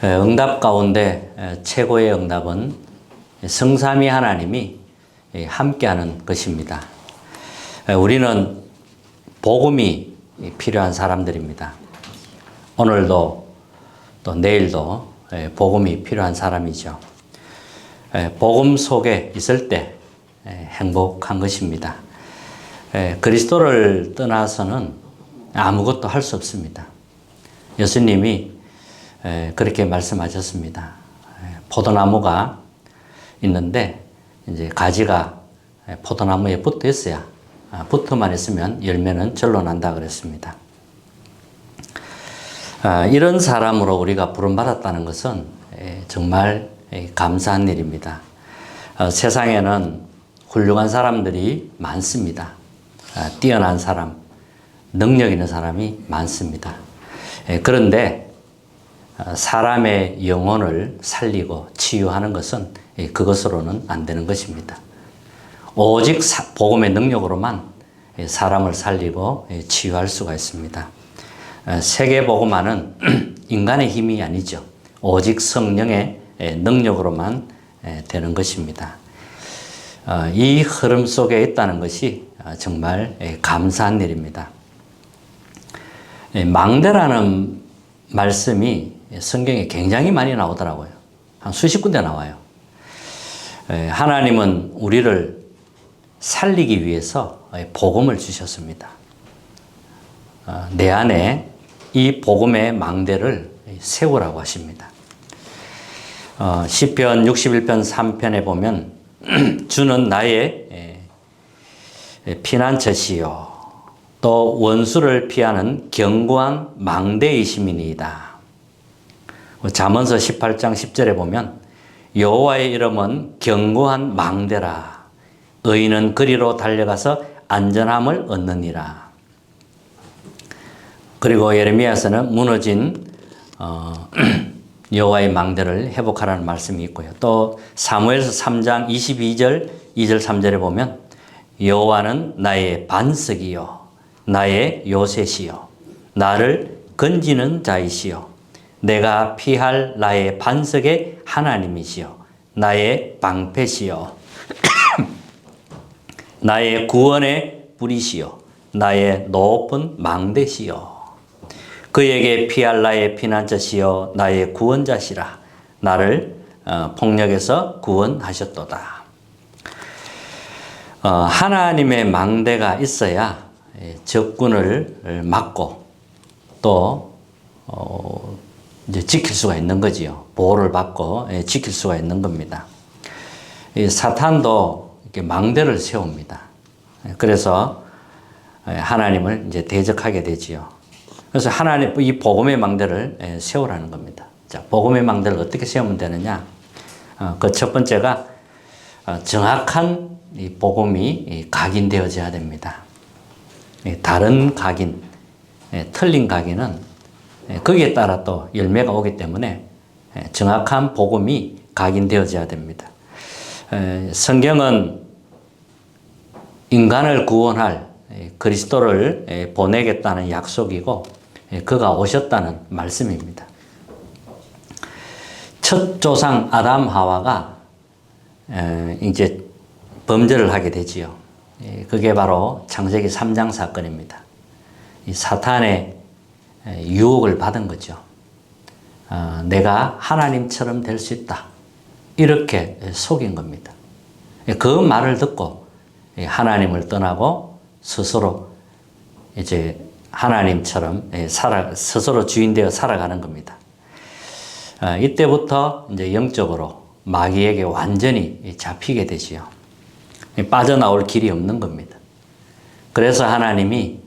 응답 가운데 최고의 응답은 성삼위 하나님이 함께하는 것입니다. 우리는 복음이 필요한 사람들입니다. 오늘도 또 내일도 복음이 필요한 사람이죠. 복음 속에 있을 때 행복한 것입니다. 그리스도를 떠나서는 아무것도 할 수 없습니다. 예수님이 그렇게 말씀하셨습니다. 포도나무가 있는데 이제 가지가 포도나무에 붙어 있어야 붙어만 있으면 열매는 절로 난다 그랬습니다. 이런 사람으로 우리가 부름받았다는 것은 정말 감사한 일입니다. 세상에는 훌륭한 사람들이 많습니다. 뛰어난 사람, 능력 있는 사람이 많습니다. 그런데 사람의 영혼을 살리고 치유하는 것은 그것으로는 안 되는 것입니다. 오직 복음의 능력으로만 사람을 살리고 치유할 수가 있습니다. 세계복음화는 인간의 힘이 아니죠. 오직 성령의 능력으로만 되는 것입니다. 이 흐름 속에 있다는 것이 정말 감사한 일입니다. 망대라는 말씀이 성경에 굉장히 많이 나오더라고요. 한 수십 군데 나와요. 하나님은 우리를 살리기 위해서 복음을 주셨습니다. 내 안에 이 복음의 망대를 세우라고 하십니다. 시편 61편 3편에 보면 주는 나의 피난처시요 또 원수를 피하는 견고한 망대이심이니이다. 잠언서 18장 10절에 보면 여호와의 이름은 견고한 망대라. 의인은 그리로 달려가서 안전함을 얻느니라. 그리고 예레미야서는 무너진 여호와의 망대를 회복하라는 말씀이 있고요. 또 사무엘서 3장 22절 2절 3절에 보면 여호와는 나의 반석이요 나의 요새시요 나를 건지는 자이시요 내가 피할 나의 반석의 하나님이시요 나의 방패시요 나의 구원의 뿌리시요 나의 높은 망대시요 그에게 피할 나의 피난처시요 나의 구원자시라 나를 폭력에서 구원하셨도다. 하나님의 망대가 있어야 적군을 막고 또 이제 지킬 수가 있는 거지요. 보호를 받고 지킬 수가 있는 겁니다. 사탄도 이렇게 망대를 세웁니다. 그래서 하나님을 이제 대적하게 되지요. 그래서 하나님 이 복음의 망대를 세우라는 겁니다. 자, 복음의 망대를 어떻게 세우면 되느냐? 그 첫 번째가 정확한 이 복음이 각인되어져야 됩니다. 다른 각인, 틀린 각인은 거기에 따라 또 열매가 오기 때문에 정확한 복음이 각인되어져야 됩니다. 성경은 인간을 구원할 그리스도를 보내겠다는 약속이고 그가 오셨다는 말씀입니다. 첫 조상 아담 하와가 이제 범죄를 하게 되지요. 그게 바로 창세기 3장 사건입니다. 이 사탄의 유혹을 받은 거죠. 내가 하나님처럼 될 수 있다. 이렇게 속인 겁니다. 그 말을 듣고 하나님을 떠나고 스스로 이제 하나님처럼 스스로 주인 되어 살아가는 겁니다. 이때부터 이제 영적으로 마귀에게 완전히 잡히게 되지요. 빠져나올 길이 없는 겁니다. 그래서 하나님이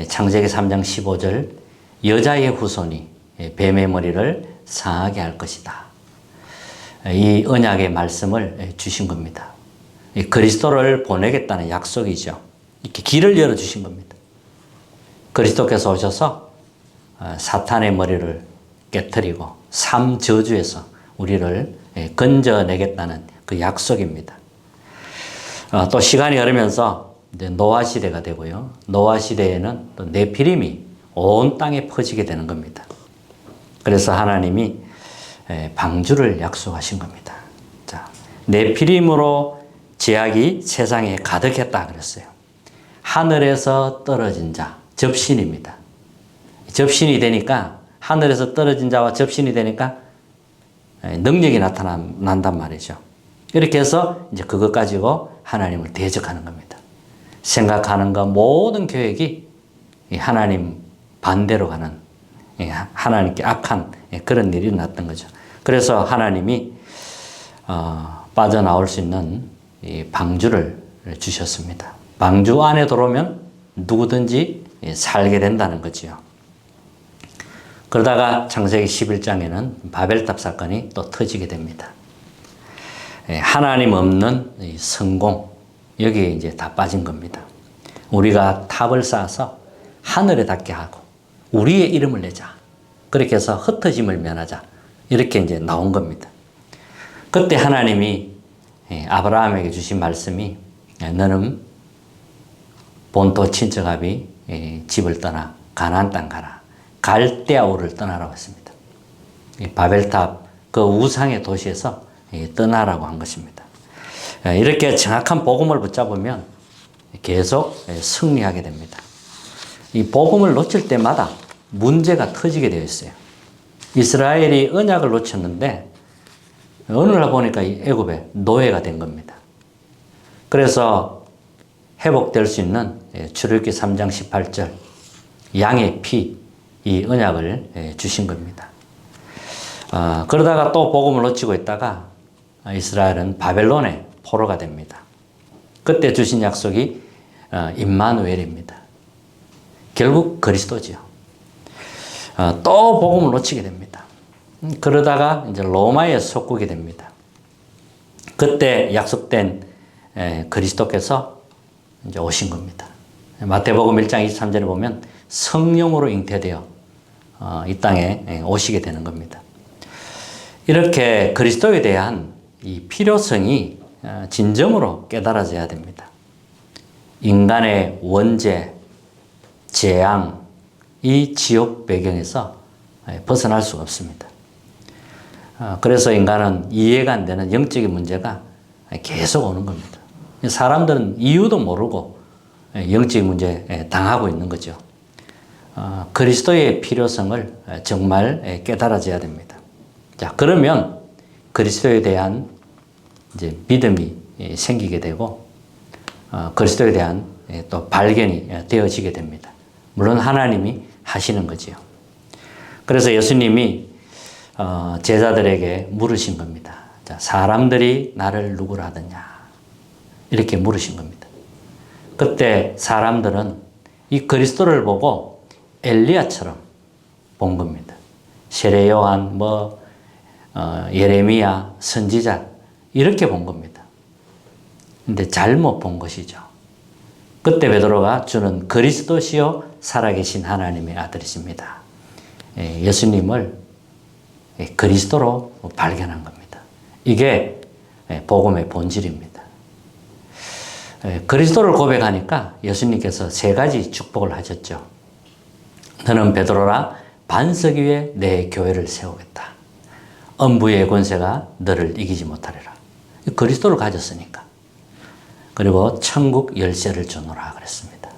창세기 3장 15절 여자의 후손이 뱀의 머리를 상하게 할 것이다. 이 언약의 말씀을 주신 겁니다. 그리스도를 보내겠다는 약속이죠. 이렇게 길을 열어주신 겁니다. 그리스도께서 오셔서 사탄의 머리를 깨트리고 삶 저주에서 우리를 건져내겠다는 그 약속입니다. 또 시간이 흐르면서 이제 노아 시대가 되고요. 노아 시대에는 또 네피림이 온 땅에 퍼지게 되는 겁니다. 그래서 하나님이 방주를 약속하신 겁니다. 자, 네피림으로 제약이 세상에 가득했다 그랬어요. 하늘에서 떨어진 자, 접신입니다. 접신이 되니까 하늘에서 떨어진 자와 접신이 되니까 능력이 나타난단 말이죠. 이렇게 해서 이제 그것 가지고 하나님을 대적하는 겁니다. 생각하는 것 모든 계획이 하나님 반대로 가는 하나님께 악한 그런 일이 났던 거죠. 그래서 하나님이 빠져나올 수 있는 이 방주를 주셨습니다. 방주 안에 들어오면 누구든지 살게 된다는 거지요. 그러다가 창세기 11장에는 바벨탑 사건이 또 터지게 됩니다. 하나님 없는 이 성공, 여기에 이제 다 빠진 겁니다. 우리가 탑을 쌓아서 하늘에 닿게 하고 우리의 이름을 내자. 그렇게 해서 흩어짐을 면하자. 이렇게 이제 나온 겁니다. 그때 하나님이 아브라함에게 주신 말씀이 너는 본토 친척아비 집을 떠나 가나안 땅 가라. 갈대아 우를 떠나라고 했습니다. 바벨탑 그 우상의 도시에서 떠나라고 한 것입니다. 이렇게 정확한 복음을 붙잡으면 계속 승리하게 됩니다. 이 복음을 놓칠 때마다 문제가 터지게 되어 있어요. 이스라엘이 언약을 놓쳤는데 어느 날 보니까 애굽에 노예가 된 겁니다. 그래서 회복될 수 있는 출애굽기 3장 18절 양의 피, 이 언약을 주신 겁니다. 그러다가 또 복음을 놓치고 있다가 이스라엘은 바벨론의 포로가 됩니다. 그때 주신 약속이 임마누엘입니다. 결국 그리스도지요. 또 복음을 놓치게 됩니다. 그러다가 이제 로마의 속국이 됩니다. 그때 약속된 그리스도께서 이제 오신 겁니다. 마태복음 1장 23절에 보면 성령으로 잉태되어 이 땅에 오시게 되는 겁니다. 이렇게 그리스도에 대한 이 필요성이 진정으로 깨달아져야 됩니다. 인간의 원죄, 재앙, 이 지옥 배경에서 벗어날 수가 없습니다. 그래서 인간은 이해가 안 되는 영적인 문제가 계속 오는 겁니다. 사람들은 이유도 모르고 영적인 문제에 당하고 있는 거죠. 그리스도의 필요성을 정말 깨달아져야 됩니다. 자, 그러면 그리스도에 대한 이제 믿음이 생기게 되고, 그리스도에 대한 또 발견이 되어지게 됩니다. 물론 하나님이 하시는 거지요. 그래서 예수님이 제자들에게 물으신 겁니다. 자, 사람들이 나를 누구라 하느냐? 이렇게 물으신 겁니다. 그때 사람들은 이 그리스도를 보고 엘리야처럼 본 겁니다. 세례 요한, 예레미야, 선지자 이렇게 본 겁니다. 근데 잘못 본 것이죠. 그때 베드로가 주는 그리스도시요 살아계신 하나님의 아들이십니다. 예수님을 그리스도로 발견한 겁니다. 이게 복음의 본질입니다. 그리스도를 고백하니까 예수님께서 세 가지 축복을 하셨죠. 너는 베드로라 반석 위에 내 교회를 세우겠다. 엄부의 권세가 너를 이기지 못하리라. 그리스도를 가졌으니까. 그리고 천국 열쇠를 주노라 그랬습니다.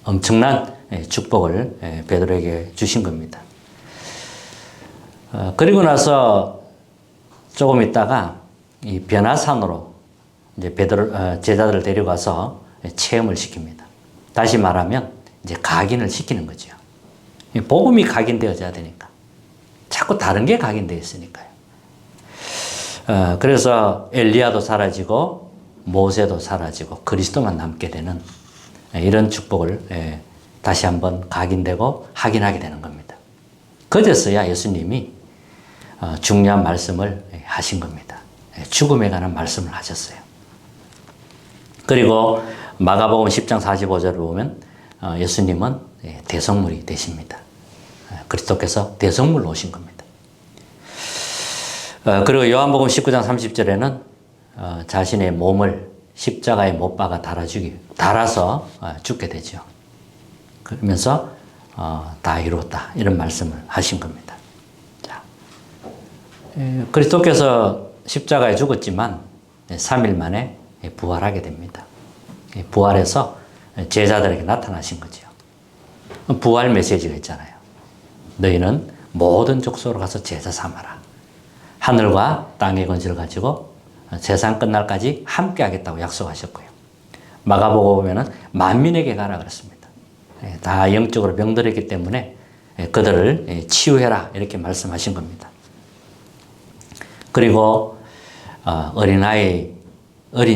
엄청난 축복을 베드로에게 주신 겁니다. 그리고 나서 조금 있다가 이 변화산으로 이제 제자들을 데려가서 체험을 시킵니다. 다시 말하면 이제 각인을 시키는 거죠. 복음이 각인되어져야 되니까. 자꾸 다른 게 각인되어 있으니까요. 그래서 엘리야도 사라지고 모세도 사라지고 그리스도만 남게 되는 이런 축복을 다시 한번 각인되고 확인하게 되는 겁니다. 그제서야 예수님이 중요한 말씀을 하신 겁니다. 죽음에 관한 말씀을 하셨어요. 그리고 마가복음 10장 45절을 보면 예수님은 대성물이 되십니다. 그리스도께서 대성물로 오신 겁니다. 그리고 요한복음 19장 30절에는 자신의 몸을 십자가에 못 박아 달아서 죽게 되죠. 그러면서 다 이루었다 이런 말씀을 하신 겁니다. 자, 그리스도께서 십자가에 죽었지만 3일 만에 부활하게 됩니다. 부활해서 제자들에게 나타나신 거죠. 부활 메시지가 있잖아요. 너희는 모든 족속으로 가서 제자 삼아라. 하늘과 땅의 건지를 가지고 세상 끝날까지 함께 하겠다고 약속하셨고요. 마가복음 보면은 만민에게 가라 그랬습니다. 다 영적으로 병들었기 때문에 그들을 치유해라 이렇게 말씀하신 겁니다. 그리고 어린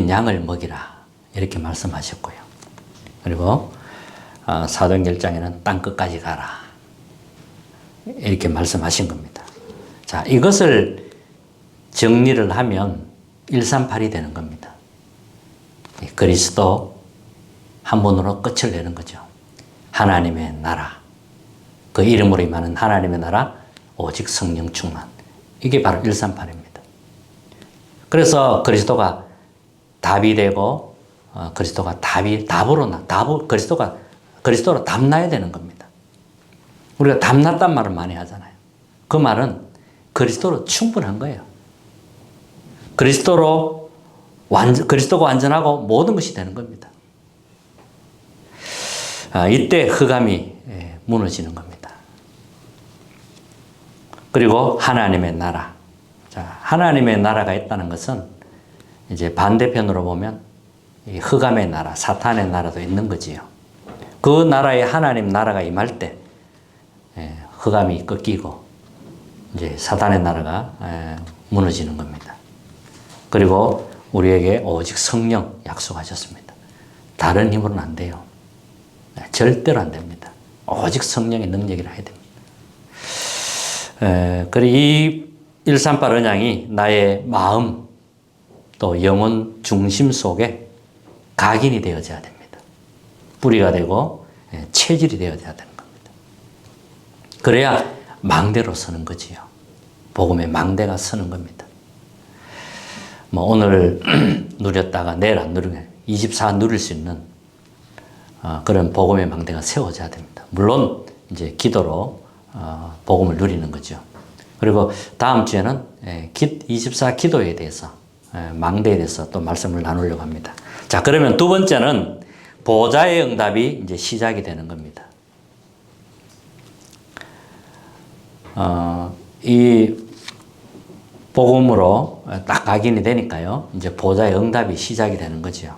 양을 먹이라 이렇게 말씀하셨고요. 그리고 사도행전 1장에는 땅 끝까지 가라 이렇게 말씀하신 겁니다. 자, 이것을 정리를 하면 138이 되는 겁니다. 그리스도 한 번으로 끝을 내는 거죠. 하나님의 나라, 그 이름으로 임하는 하나님의 나라, 오직 성령 충만. 이게 바로 138입니다. 그래서 그리스도가 답이 되고 그리스도가 그리스도로 답나야 되는 겁니다. 우리가 답났단 말을 많이 하잖아요. 그 말은 그리스도로 충분한 거예요. 그리스도가 완전하고 모든 것이 되는 겁니다. 이때 흑암이 무너지는 겁니다. 그리고 하나님의 나라. 자, 하나님의 나라가 있다는 것은 이제 반대편으로 보면 흑암의 나라, 사탄의 나라도 있는 거지요. 그 나라에 하나님 나라가 임할 때 흑암이 꺾이고 이제 사탄의 나라가 무너지는 겁니다. 그리고 우리에게 오직 성령 약속하셨습니다. 다른 힘으로는 안 돼요. 절대로 안 됩니다. 오직 성령의 능력이라 해야 됩니다. 그리고 이 138 언양이 나의 마음 또 영혼 중심 속에 각인이 되어져야 됩니다. 뿌리가 되고 체질이 되어져야 되는 겁니다. 그래야 망대로 서는 거지요. 복음의 망대가 서는 겁니다. 뭐 오늘 누렸다가 내일 안 누르면 24 누릴 수 있는 그런 복음의 망대가 세워져야 됩니다. 물론 이제 기도로 복음을 누리는 거죠. 그리고 다음 주에는 24 기도에 대해서 망대에 대해서 또 말씀을 나누려고 합니다. 자, 그러면 두 번째는 보좌의 응답이 이제 시작이 되는 겁니다. 이 복음으로 딱 각인이 되니까요. 이제 보좌의 응답이 시작이 되는 거죠.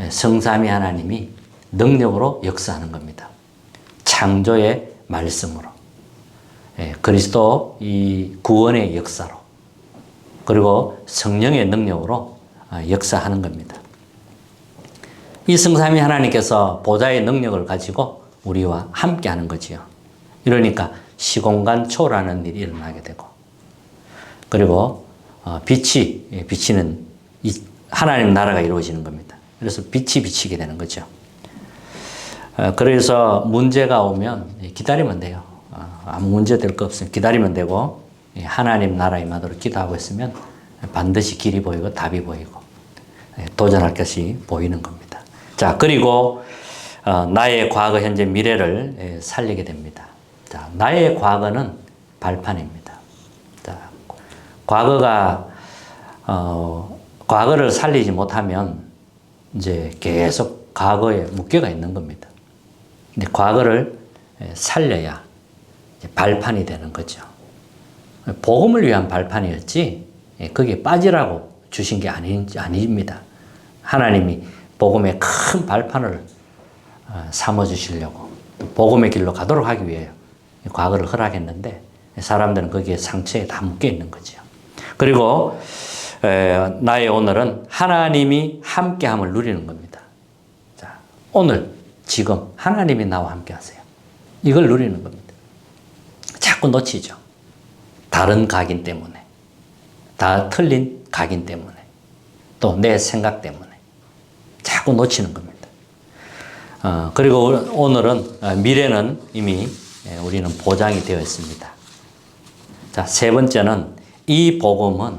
성삼위 하나님이 능력으로 역사하는 겁니다. 창조의 말씀으로. 그리스도 이 구원의 역사로. 그리고 성령의 능력으로 역사하는 겁니다. 이 성삼위 하나님께서 보좌의 능력을 가지고 우리와 함께 하는 거지요. 이러니까 시공간 초월하는 일이 일어나게 되고, 그리고 비치는 하나님 나라가 이루어지는 겁니다. 그래서 빛이 비치게 되는 거죠. 그래서 문제가 오면 기다리면 돼요. 아무 문제 될 거 없으면 기다리면 되고, 하나님 나라 임하도록 기도하고 있으면 반드시 길이 보이고 답이 보이고 도전할 것이 보이는 겁니다. 자, 그리고 나의 과거, 현재, 미래를 살리게 됩니다. 자, 나의 과거는 발판입니다. 자, 과거를 살리지 못하면 이제 계속 과거에 묶여가 있는 겁니다. 근데 과거를 살려야 발판이 되는 거죠. 복음을 위한 발판이었지, 거기에 빠지라고 주신 게 아닙니다. 하나님이 복음의 큰 발판을 삼아주시려고, 복음의 길로 가도록 하기 위해 과거를 허락했는데, 사람들은 거기에 상처에 다 묶여 있는 거죠. 그리고 나의 오늘은 하나님이 함께함을 누리는 겁니다. 자, 오늘, 지금 하나님이 나와 함께 하세요. 이걸 누리는 겁니다. 자꾸 놓치죠. 다른 각인 때문에, 다 틀린 각인 때문에, 또 내 생각 때문에 자꾸 놓치는 겁니다. 그리고 오늘은, 미래는 이미 우리는 보장이 되어 있습니다. 자, 세 번째는 이 복음은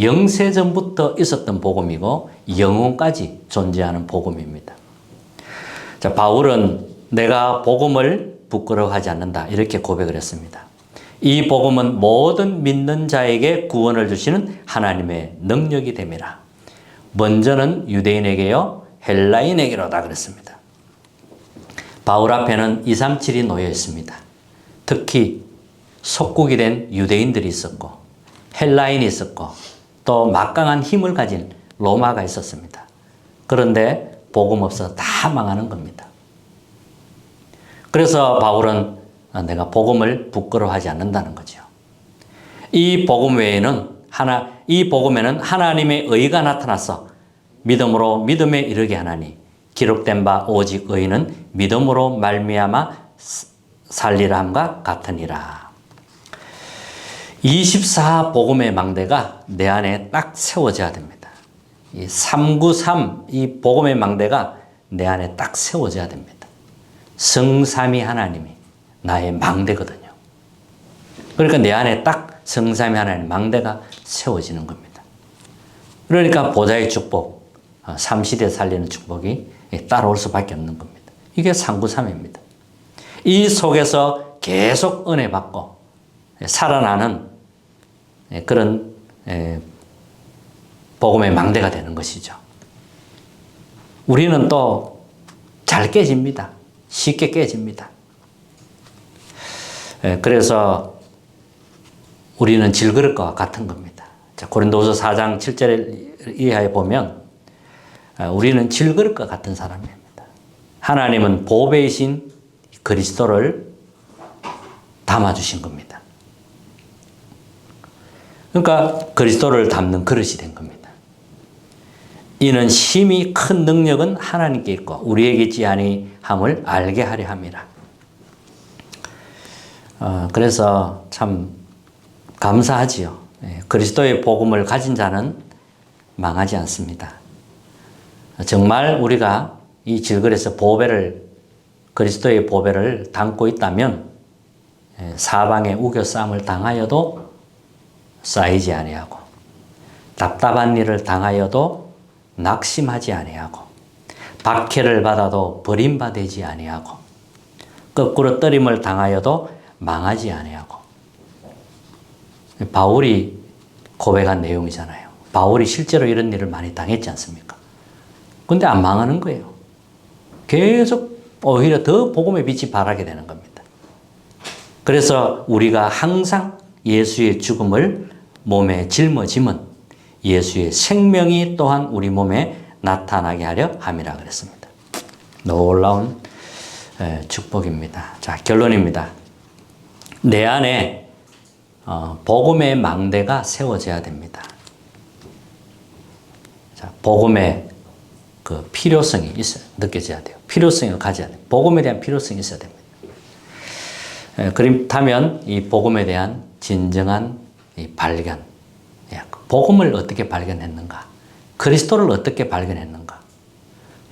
영세전부터 있었던 복음이고 영혼까지 존재하는 복음입니다. 자, 바울은 내가 복음을 부끄러워하지 않는다 이렇게 고백을 했습니다. 이 복음은 모든 믿는 자에게 구원을 주시는 하나님의 능력이 됨이라. 먼저는 유대인에게요, 헬라인에게로다 그랬습니다. 바울 앞에는 237이 놓여 있습니다. 특히 속국이 된 유대인들이 있었고 헬라인이 있었고 또 막강한 힘을 가진 로마가 있었습니다. 그런데 복음 없어서 다 망하는 겁니다. 그래서 바울은 내가 복음을 부끄러워하지 않는다는 거죠. 이 복음 외에는 이 복음에는 하나님의 의가 나타나서 믿음으로 믿음에 이르게 하나니 기록된 바 오직 의인은 믿음으로 말미암아 살리라 함과 같으니라. 24 복음의 망대가 내 안에 딱 세워져야 됩니다. 이 393 이 복음의 망대가 내 안에 딱 세워져야 됩니다. 성삼위 하나님이 나의 망대거든요. 그러니까 내 안에 딱 성삼위 하나님 망대가 세워지는 겁니다. 그러니까 보좌의 축복, 삼시대 살리는 축복이 따라올 수밖에 없는 겁니다. 이게 393입니다. 이 속에서 계속 은혜 받고 살아나는 그런 복음의 망대가 되는 것이죠. 우리는 또 잘 깨집니다. 쉽게 깨집니다. 그래서 우리는 질그릇과 같은 겁니다. 고린도후서 4장 7절 이하에 보면 우리는 질그릇과 같은 사람입니다. 하나님은 보배이신 그리스도를 담아주신 겁니다. 그러니까 그리스도를 담는 그릇이 된 겁니다. 이는 심히 큰 능력은 하나님께 있고 우리에게 있지 아니함을 알게 하려 함이라. 그래서 참 감사하지요. 그리스도의 복음을 가진 자는 망하지 않습니다. 정말 우리가 이 질그릇에서 그리스도의 보배를 담고 있다면 사방에 우겨싸움을 당하여도 쌓이지 아니하고 답답한 일을 당하여도 낙심하지 아니하고 박해를 받아도 버림받지 아니하고 거꾸로 떨림을 당하여도 망하지 아니하고. 바울이 고백한 내용이잖아요. 바울이 실제로 이런 일을 많이 당했지 않습니까? 근데 안 망하는 거예요. 계속 오히려 더 복음의 빛이 발하게 되는 겁니다. 그래서 우리가 항상 예수의 죽음을 몸에 짊어지면 예수의 생명이 또한 우리 몸에 나타나게 하려 함이라 그랬습니다. 놀라운 축복입니다. 자, 결론입니다. 내 안에 복음의 망대가 세워져야 됩니다. 자, 복음의 그 필요성이 느껴져야 돼요. 필요성을 가져야 돼요. 복음에 대한 필요성이 있어야 됩니다. 그렇다면 이 복음에 대한 진정한 이 발견, 복음을 어떻게 발견했는가? 그리스도를 어떻게 발견했는가?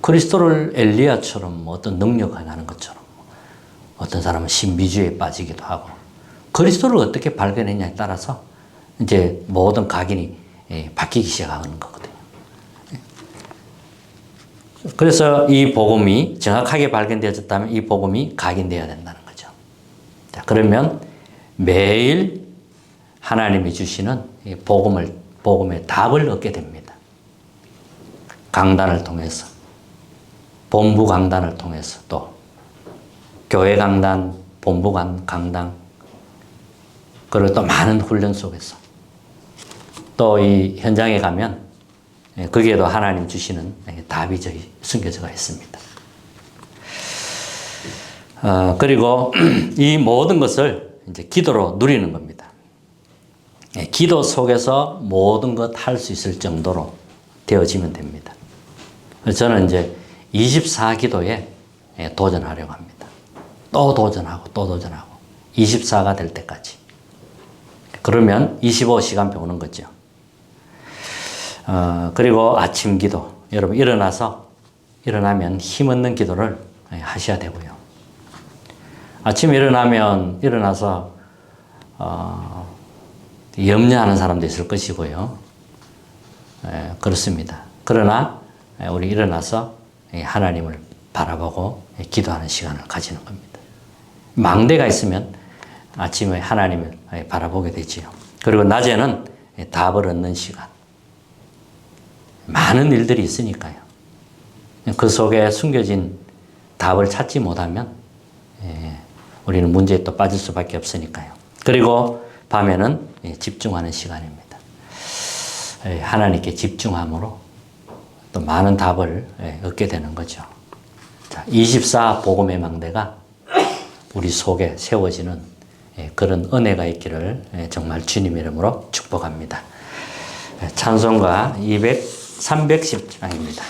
그리스도를 엘리야처럼 어떤 능력을 하는 것처럼 어떤 사람은 신비주의에 빠지기도 하고 그리스도를 어떻게 발견했냐에 따라서 이제 모든 각인이 바뀌기 시작하는 거거든요. 그래서 이 복음이 정확하게 발견되어졌다면 이 복음이 각인되어야 된다는 거죠. 자, 그러면 매일 하나님이 주시는 이 복음의 답을 얻게 됩니다. 강단을 통해서, 본부 강단을 통해서 또 교회 강단, 본부 강단, 그리고 또 많은 훈련 속에서 또 이 현장에 가면 거기에도 하나님 주시는 답이 숨겨져 있습니다. 그리고 이 모든 것을 이제 기도로 누리는 겁니다. 기도 속에서 모든 것 할 수 있을 정도로 되어지면 됩니다. 저는 이제 24기도에 도전하려고 합니다. 또 도전하고 또 도전하고 24가 될 때까지. 그러면 25시간 배우는 거죠. 그리고 아침 기도. 여러분 일어나면 힘없는 기도를 하셔야 되고요. 아침에 일어나서 염려하는 사람도 있을 것이고요. 그렇습니다. 그러나 우리 일어나서 하나님을 바라보고 기도하는 시간을 가지는 겁니다. 망대가 있으면 아침에 하나님을 바라보게 되지요. 그리고 낮에는 답을 얻는 시간. 많은 일들이 있으니까요. 그 속에 숨겨진 답을 찾지 못하면 우리는 문제에 또 빠질 수밖에 없으니까요. 그리고 밤에는 집중하는 시간입니다. 하나님께 집중함으로 또 많은 답을 얻게 되는 거죠. 자, 24 복음의 망대가 우리 속에 세워지는 그런 은혜가 있기를 정말 주님 이름으로 축복합니다. 찬송가 310장입니다.